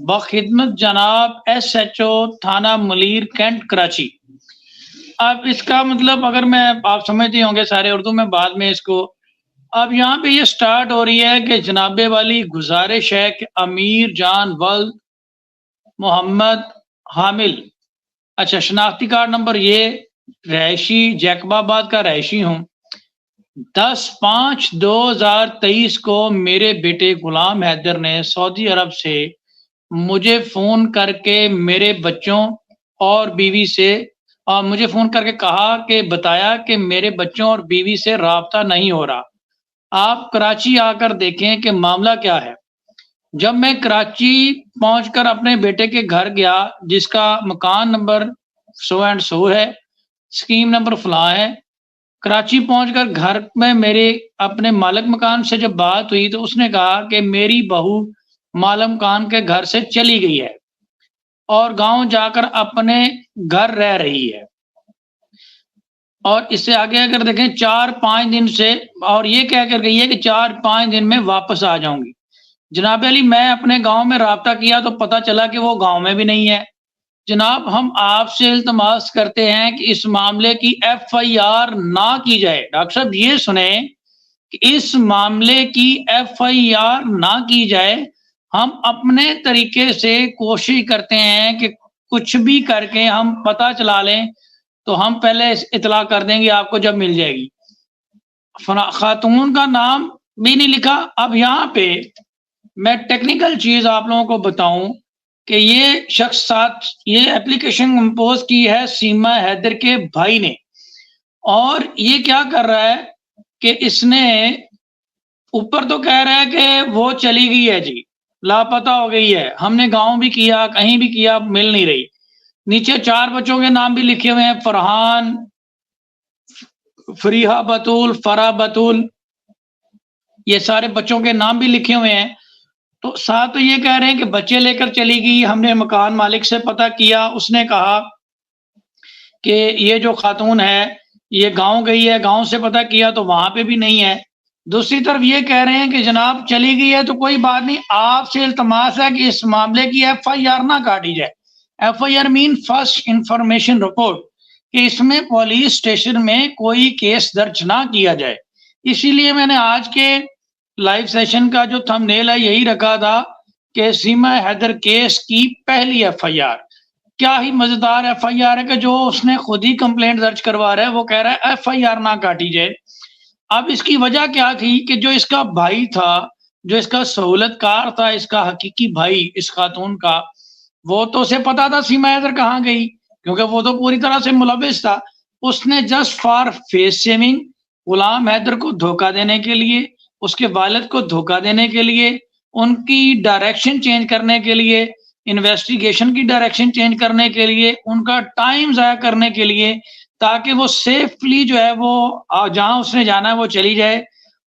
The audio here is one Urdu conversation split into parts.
بخدمت جناب SHO تھانہ ملیر کینٹ کراچی۔ اب اس کا مطلب اگر میں آپ سمجھتے ہوں گے سارے اردو میں، بعد میں اس کو اب یہاں پہ یہ سٹارٹ ہو رہی ہے کہ جناب والی گزارش ہے کہ امیر جان ولد محمد حامل، اچھا شناختی کارڈ نمبر یہ، رہائشی جیکب آباد کا رہائشی ہوں، 10/5/2023 کو میرے بیٹے غلام حیدر نے سعودی عرب سے مجھے فون کر کے میرے بچوں اور بیوی سے مجھے فون کر کے کہا کہ بتایا کہ میرے بچوں اور بیوی سے رابطہ نہیں ہو رہا، آپ کراچی آ کر دیکھیں کہ معاملہ کیا ہے۔ جب میں کراچی پہنچ کر اپنے بیٹے کے گھر گیا جس کا مکان نمبر سو اینڈ سو ہے، اسکیم نمبر فلاں ہے، کراچی پہنچ کر گھر میں میرے اپنے مالک مکان سے جب بات ہوئی تو اس نے کہا کہ میری بہو مالک مکان کے گھر سے چلی گئی ہے اور گاؤں جا کر اپنے گھر رہ رہی ہے، اور اس سے آگے اگر دیکھیں 4-5 دن سے، اور یہ کہہ کر گئی ہے کہ 4-5 دن میں واپس آ جاؤں گی۔ جناب علی میں اپنے گاؤں میں رابطہ کیا تو پتا چلا کہ وہ گاؤں میں بھی نہیں ہے۔ جناب ہم آپ سے التماس کرتے ہیں کہ اس معاملے کی FIR نہ کی جائے۔ ڈاکٹر صاحب یہ سنیں کہ اس معاملے کی FIR نہ کی جائے، ہم اپنے طریقے سے کوشش کرتے ہیں کہ کچھ بھی کر کے ہم پتہ چلا لیں تو ہم پہلے اطلاع کر دیں گے آپ کو جب مل جائے گی۔ خاتون کا نام بھی نہیں لکھا۔ اب یہاں پہ میں ٹیکنیکل چیز آپ لوگوں کو بتاؤں کہ یہ شخص ساتھ یہ اپلیکیشن کمپوز کی ہے سیما حیدر کے بھائی نے، اور یہ کیا کر رہا ہے کہ اس نے اوپر تو کہہ رہا ہے کہ وہ چلی گئی ہے جی، لاپتہ ہو گئی ہے، ہم نے گاؤں بھی کیا کہیں بھی کیا مل نہیں رہی۔ نیچے 4 بچوں کے نام بھی لکھے ہوئے ہیں، فرحان، فریحہ بطول، فرح بطول، یہ سارے بچوں کے نام بھی لکھے ہوئے ہیں۔ تو ساتھ تو یہ کہہ رہے ہیں کہ بچے لے کر چلی گئی، ہم نے مکان مالک سے پتہ کیا، اس نے کہا کہ یہ جو خاتون ہے یہ گاؤں گئی ہے، گاؤں سے پتہ کیا تو وہاں پہ بھی نہیں ہے۔ دوسری طرف یہ کہہ رہے ہیں کہ جناب چلی گئی ہے تو کوئی بات نہیں، آپ سے التماس ہے کہ اس معاملے کی FIR نہ کاٹی جائے۔ FIR مین فرسٹ انفارمیشن رپورٹ، کہ اس میں پولیس اسٹیشن میں کوئی کیس درج نہ کیا جائے۔ اسی لیے میں نے آج کے لائیو سیشن کا جو تھم نیل ہے یہی رکھا تھا کہ سیما حیدر کیس کی پہلی FIR، کیا ہی مزیدار FIR ہے کہ جو اس نے خود ہی کمپلینٹ درج کروا رہا ہے، وہ کہہ رہا ہے FIR نہ کاٹی جائے۔ اب اس کی وجہ کیا تھی کہ جو اس کا بھائی تھا، جو اس کا سہولت کار تھا، اس کا حقیقی بھائی اس خاتون کا، وہ تو اسے پتا تھا سیما حیدر کہاں گئی کیونکہ وہ تو پوری طرح سے ملوث تھا۔ اس نے just for face saving Ghulam Haider کو دھوکہ دینے کے لیے، اس کے والد کو دھوکہ دینے کے لیے، ان کی ڈائریکشن چینج کرنے کے لیے، انویسٹیگیشن کی ڈائریکشن چینج کرنے کے لیے، ان کا ٹائم ضائع کرنے کے لیے، تاکہ وہ سیفلی جو ہے وہ جہاں اس نے جانا ہے وہ چلی جائے،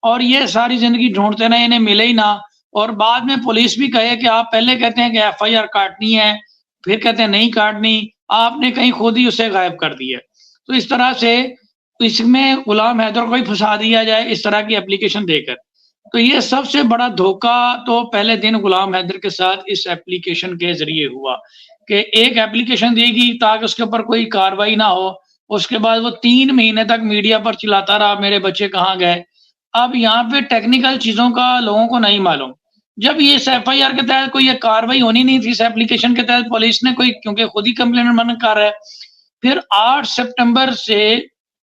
اور یہ ساری زندگی ڈھونڈتے رہے، انہیں ملے ہی نہ، اور بعد میں پولیس بھی کہے کہ آپ پہلے کہتے ہیں کہ FIR کاٹنی ہے، پھر کہتے ہیں نہیں کاٹنی، آپ نے کہیں خود ہی اسے غائب کر دیا۔ تو اس طرح سے اس میں غلام حیدر کو ہی پھنسا دیا جائے اس طرح کی اپلیکیشن دے کر۔ تو یہ سب سے بڑا دھوکہ تو پہلے دن غلام حیدر کے ساتھ اس اپلیکیشن کے ذریعے ہوا کہ ایک اپلیکیشن دی گئی تاکہ اس کے اوپر کوئی کاروائی نہ ہو، اس کے بعد وہ 3 مہینے تک میڈیا پر چلاتا رہا میرے بچے کہاں گئے۔ اب یہاں پہ ٹیکنیکل چیزوں کا لوگوں کو نہیں معلوم، جب یہ اس FIR کے تحت کوئی کاروائی ہونی نہیں تھی، اس اپلیکیشن کے تحت پولیس نے کوئی کیونکہ خود ہی کمپلینٹ من کر رہا ہے۔ پھر 8 سپٹمبر سے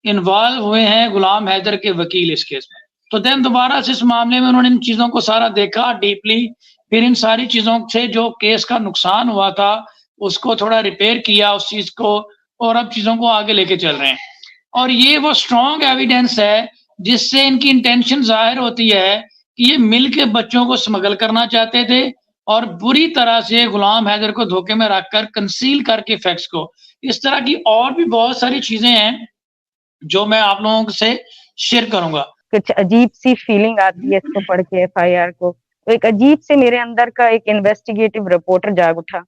انوالو ہوئے ہیں غلام حیدر کے وکیل اس کیس میں، تو دین دوبارہ سے اس معاملے میں انہوں نے ان چیزوں کو سارا دیکھا ڈیپلی، پھر ان ساری چیزوں سے جو کیس کا نقصان ہوا تھا اس کو تھوڑا ریپیئر کیا اس چیز کو، اور اب چیزوں کو آگے لے کے چل رہے ہیں۔ اور یہ وہ اسٹرانگ ایویڈنس ہے جس سے ان کی انٹینشن ظاہر ہوتی ہے کہ یہ مل کے بچوں کو اسمگل کرنا چاہتے تھے اور بری طرح سے غلام حیدر کو دھوکے میں رکھ کر کنسیل کر کے فیکٹس کو۔ اس طرح کی اور بھی بہت ساری چیزیں ہیں جو میں آپ لوگوں سے شیئر کروں گا۔ کچھ عجیب سی فیلنگ آتی ہے اس کو پڑھ کے FIR کو، ایک عجیب سے میرے اندر کا ایک انویسٹیگیٹو رپورٹر جاگ اٹھا،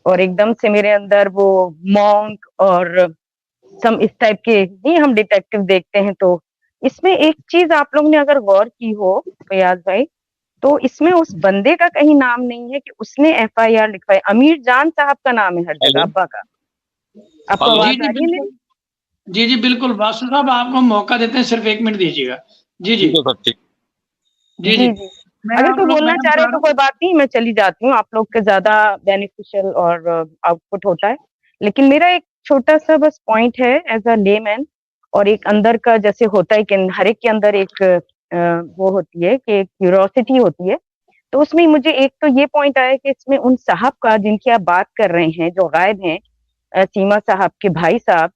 اور ایک دم سے میرے اندر وہ مونک اور سم اس ٹائپ کے نہیں ہم ڈیٹیکٹیو دیکھتے ہیں، تو اس میں ایک چیز آپ لوگ نے اگر غور کی ہو فیاض بھائی، تو اس میں اس بندے کا کہیں نام نہیں ہے کہ اس نے FIR لکھوائی. امیر جان صاحب کا نام ہے ہر جگہ, ابا کا. آپ کو جی آواز جی آ رہی ہے میری؟ بالکل, جی جی بالکل. باسو صاحب آپ کو موقع دیتے ہیں, صرف 1 منٹ دیجیے گا. جی جی جی جی جی. جی. میں اگر آپ کوئی لوگ بولنا بیان چاہ کر رہے رہا تو ہوں. کوئی بات نہیں, میں چلی جاتی ہوں, آپ لوگ کے زیادہ بینیفیشل اور آؤٹ پٹ ہوتا ہے. لیکن میرا ایک چھوٹا سا بس پوائنٹ ہے ایز اے لے مین, اور ایک اندر کا جیسے ہوتا ہے کہ ہر ایک کے اندر ایک وہ ہوتی ہے کہ کیوریوسٹی ہوتی ہے. تو اس میں مجھے ایک تو یہ پوائنٹ آیا کہ اس میں ان صاحب کا جن کی آپ بات کر رہے ہیں جو غائب ہیں, سیما صاحب کے بھائی صاحب,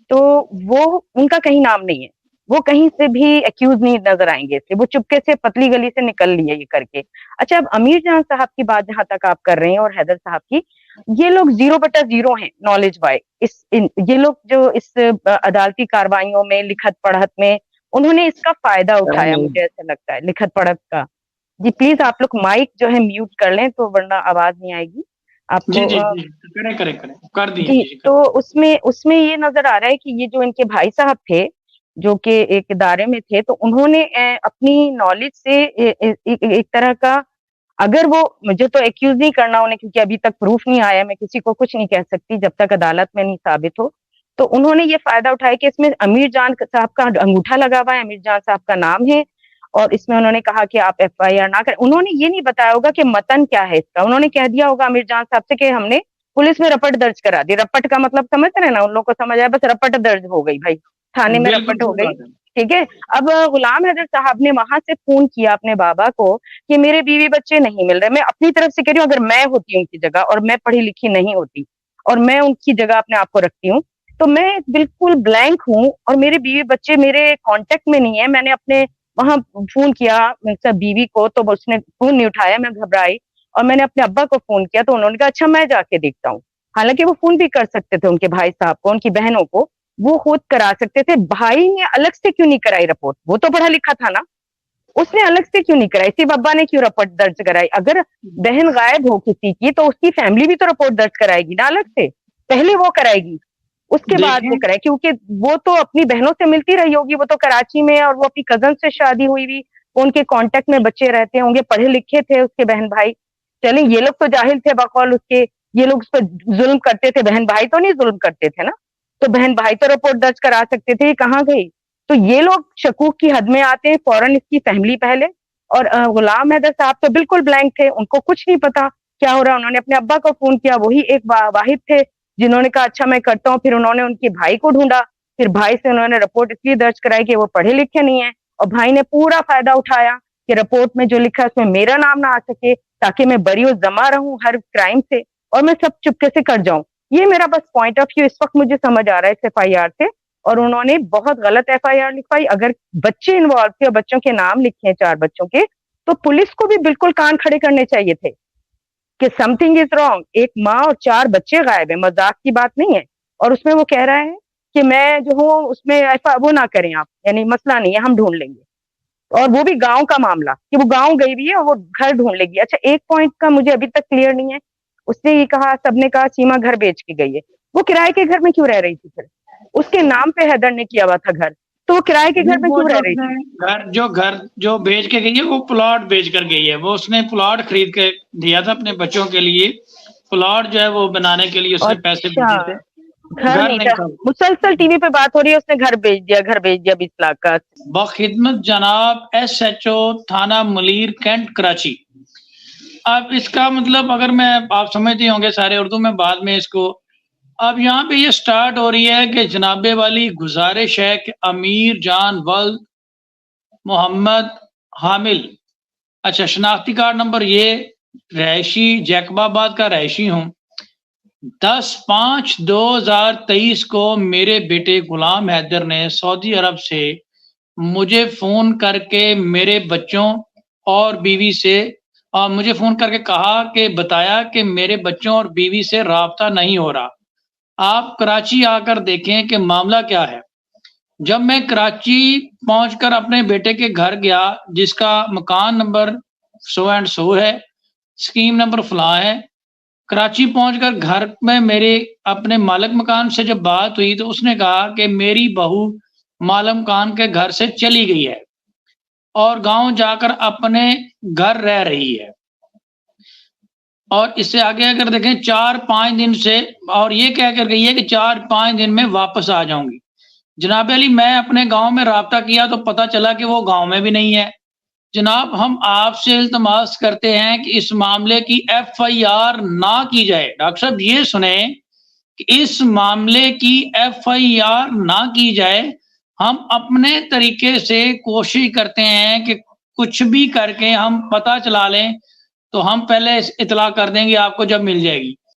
تو وہ ان کا کہیں نام نہیں ہے, وہ کہیں سے بھی ایکیوز نہیں نظر آئیں گے, وہ چپکے سے پتلی گلی سے نکل لیے یہ کر کے. اچھا, اب امیر جان صاحب کی بات جہاں تک آپ کر رہے ہیں اور حیدر صاحب کی, یہ لوگ 0/0 ہیں نالج وائز. یہ لوگ جو اس عدالتی کاروائیوں میں لکھت پڑھت میں انہوں نے اس کا فائدہ اٹھایا, مجھے ایسا لگتا ہے لکھت پڑھت کا. جی پلیز آپ لوگ مائک جو ہے میوٹ کر لیں, تو ورنہ آواز نہیں آئے گی آپ جی کو. جی جی کریں کر دیے. جی, جی تو اس میں یہ نظر آ رہا ہے کہ یہ جو ان کے بھائی صاحب تھے جو کہ ایک ادارے میں تھے, تو انہوں نے اپنی نالج سے ایک طرح کا, اگر وہ, مجھے تو ایکیوز نہیں کرنا انہیں کیونکہ ابھی تک پروف نہیں آیا, میں کسی کو کچھ نہیں کہہ سکتی جب تک عدالت میں نہیں ثابت ہو. تو انہوں نے یہ فائدہ اٹھایا کہ اس میں امیر جان صاحب کا انگوٹھا لگا ہوا ہے, امیر جان صاحب کا نام ہے, اور اس میں انہوں نے کہا کہ آپ FIR نہ کریں. انہوں نے یہ نہیں بتایا ہوگا کہ متن کیا ہے اس کا. انہوں نے کہہ دیا ہوگا امیر جان صاحب سے کہ ہم نے پولیس میں رپٹ درج کرا دی. رپٹ کا مطلب سمجھ رہے ہیں نا, ان لوگوں کو سمجھ آیا, بس رپٹ درج ہو گئی بھائی, تھانے میں بالکل رپٹ ہو صحیح گئی. بات ہے. ٹھیک ہے. اب غلام حیدر صاحب نے وہاں سے فون کیا اپنے بابا کو کہ میرے بیوی بچے نہیں مل رہے. میں اپنی طرف سے کہہ رہی ہوں, اگر میں ہوتی ان کی جگہ اور میں پڑھی لکھی نہیں ہوتی اور میں ان کی جگہ اپنے آپ کو رکھتی ہوں, تو میں بالکل بلینک ہوں اور میرے بیوی بچے میرے کانٹیکٹ میں نہیں ہے. میں نے اپنے وہاں فون کیا بیوی کو, تو اس نے فون نہیں اٹھایا, میں گھبرائی, اور میں نے اپنے ابا کو فون کیا, تو انہوں نے کہا اچھا میں جا کے دیکھتا ہوں. حالانکہ وہ فون بھی کر سکتے تھے ان کے بھائی صاحب کو, ان کی بہنوں کو, وہ خود کرا سکتے تھے. بھائی نے الگ سے کیوں نہیں کرائی رپورٹ؟ وہ تو پڑھا لکھا تھا نا, اس نے الگ سے کیوں نہیں کرائی؟ صرف ابا نے کیوں رپورٹ درج کرائی؟ اگر بہن غائب ہو کسی کی تو اس کی فیملی بھی تو رپورٹ درج کرائے گی نا الگ سے, پہلے وہ کرائے گی, اس کے بعد وہ دیکھیں کرائے, کیونکہ وہ تو اپنی بہنوں سے ملتی رہی ہوگی, وہ تو کراچی میں, اور وہ اپنی کزن سے شادی ہوئی ہوئی, ان کے کانٹیکٹ میں بچے رہتے ہوں گے, پڑھے لکھے تھے اس کے بہن بھائی. چلیں یہ لوگ تو جاہل تھے بقول اس کے, یہ لوگ اس پہ ظلم کرتے تھے, بہن بھائی تو نہیں ظلم کرتے تھے نا, تو بہن بھائی تو رپورٹ درج کرا سکتے تھے, یہ کہاں گئی؟ تو یہ لوگ شکوک کی حد میں آتے ہیں, فوراً اس کی فیملی پہلے. اور غلام حیدر صاحب تو بالکل بلینک تھے, ان کو کچھ نہیں پتا کیا ہو رہا. انہوں نے اپنے ابا کو فون کیا, وہی ایک واحد تھے جنہوں نے کہا اچھا میں کرتا ہوں. پھر انہوں نے ان کے بھائی کو ڈھونڈا, پھر بھائی سے انہوں نے رپورٹ اس لیے درج کرائی کہ وہ پڑھے لکھے نہیں ہیں, اور بھائی نے پورا فائدہ اٹھایا کہ رپورٹ میں جو لکھا ہے اس میں میرا نام نہ آ سکے, تاکہ میں بری و ذمہ رہوں ہر کرائم سے, اور میں سب چپکے سے کر جاؤں. یہ میرا بس پوائنٹ آف ویو اس وقت مجھے سمجھ آ رہا ہے اس FIR سے. اور انہوں نے بہت غلط FIR لکھوائی. اگر بچے انوالو تھے اور بچوں کے نام لکھے ہیں 4 بچوں کے, تو پولیس کو بھی بالکل کان کھڑے کرنے چاہیے تھے کہ سم تھنگ از رانگ. ایک ماں اور 4 بچے غائب ہیں, مذاق کی بات نہیں ہے. اور اس میں وہ کہہ رہا ہے کہ میں جو ہوں اس میں ایسا وہ نہ کریں آپ, یعنی مسئلہ نہیں ہے, ہم ڈھونڈ لیں گے. اور وہ بھی گاؤں کا معاملہ کہ وہ گاؤں گئی بھی ہے اور وہ گھر ڈھونڈ لے گی. اچھا, ایک پوائنٹ کا مجھے ابھی تک کلیئر نہیں ہے. اس نے یہ کہا, سب نے کہا سیما گھر بیچ کے گئی ہے, وہ کرائے کے گھر میں کیوں رہ رہی تھی؟ پھر اس کے نام پہ حیدر نے کیا ہوا تھا گھر, تو وہ کرائے کے گھر میں وہ کیوں جو رہ رہی تھی؟ گھر جو بیچ کے گئی ہے, وہ پلاٹ بیچ کر گئی ہے. وہ اس نے پلاٹ خرید کے دیا تھا اپنے بچوں کے لیے, پلاٹ جو ہے وہ بنانے کے لیے اس نے پیسے اچھا, بھیجے تھے, گھر گھر نہیں نہیں تھا. تھا. مسلسل ٹی وی پہ بات ہو رہی ہے اس نے گھر بیچ دیا, گھر بیچ دیا 20 لاکھ کا. بخدمت جناب SHO تھانہ ملیر کینٹ کراچی. اب اس کا مطلب اگر میں, آپ سمجھتے ہوں گے سارے اردو میں, بعد میں اس کو, اب یہاں پہ یہ سٹارٹ ہو رہی ہے کہ جناب والی گزارش ہے کہ امیر جان ولد محمد حامل, اچھا شناختی کارڈ نمبر یہ, رہائشی جیکب آباد کا رہائشی ہوں, 10/5/2023 کو میرے بیٹے غلام حیدر نے سعودی عرب سے مجھے فون کر کے میرے بچوں اور بیوی سے, اور مجھے فون کر کے کہا کہ بتایا کہ میرے بچوں اور بیوی سے رابطہ نہیں ہو رہا, آپ کراچی آ کر دیکھیں کہ معاملہ کیا ہے. جب میں کراچی پہنچ کر اپنے بیٹے کے گھر گیا, جس کا مکان نمبر سو اینڈ سو ہے, اسکیم نمبر فلاں ہے, کراچی پہنچ کر گھر میں میرے اپنے مالک مکان سے جب بات ہوئی تو اس نے کہا کہ میری بہو مالک مکان کے گھر سے چلی گئی ہے, اور گاؤں جا کر اپنے گھر رہ رہی ہے. اور اس سے آگے اگر دیکھیں 4-5 دن سے، اور یہ کہہ کر گئی ہے کہ 4-5 دن میں واپس آ جاؤں گی. جناب علی میں اپنے گاؤں میں رابطہ کیا تو پتہ چلا کہ وہ گاؤں میں بھی نہیں ہے. جناب ہم آپ سے التماس کرتے ہیں کہ اس معاملے کی FIR نہ کی جائے. ڈاکٹر صاحب یہ سنیں کہ اس معاملے کی FIR نہ کی جائے. ہم اپنے طریقے سے کوشش کرتے ہیں کہ کچھ بھی کر کے ہم پتہ چلا لیں تو ہم پہلے اطلاع کر دیں گے آپ کو جب مل جائے گی.